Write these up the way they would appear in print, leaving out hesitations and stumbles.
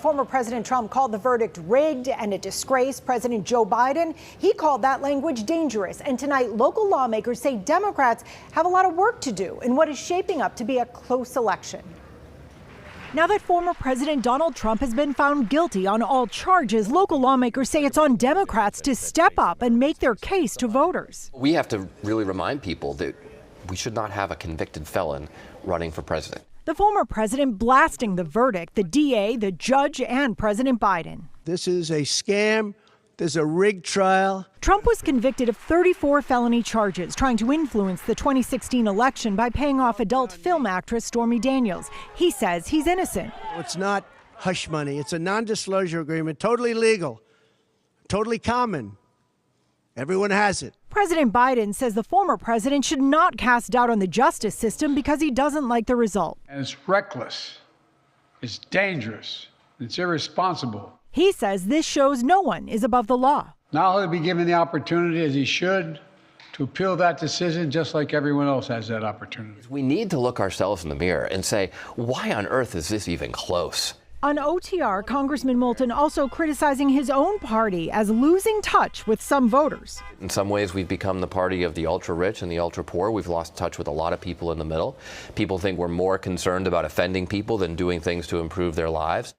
Former President Trump called the verdict rigged and a disgrace. President Joe Biden, he called that language dangerous. And tonight, local lawmakers say Democrats have a lot of work to do in what is shaping up to be a close election. Now that former President Donald Trump has been found guilty on all charges, local lawmakers say it's on Democrats to step up and make their case to voters. We have to really remind people that we should not have a convicted felon running for president. The former president blasting the verdict, the DA, the judge, and President Biden. This is a scam. There's a rigged trial. Trump was convicted of 34 felony charges, trying to influence the 2016 election by paying off adult film actress Stormy Daniels. He says he's innocent. It's not hush money. It's a non-disclosure agreement, totally legal, totally common. Everyone has it. President Biden says the former president should not cast doubt on the justice system because he doesn't like the result. And it's reckless, it's dangerous, it's irresponsible. He says this shows no one is above the law. Now he'll be given the opportunity, as he should, to appeal that decision just like everyone else has that opportunity. We need to look ourselves in the mirror and say, why on earth is this even close? On OTR, Congressman Moulton also criticizing his own party as losing touch with some voters. In some ways, we've become the party of the ultra-rich and the ultra-poor. We've lost touch with a lot of people in the middle. People think we're more concerned about offending people than doing things to improve their lives.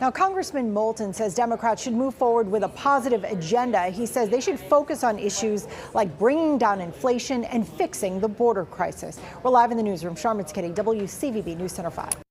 Now, Congressman Moulton says Democrats should move forward with a positive agenda. He says they should focus on issues like bringing down inflation and fixing the border crisis. We're live in the newsroom. Sharma Skiddy, WCVB News Center 5.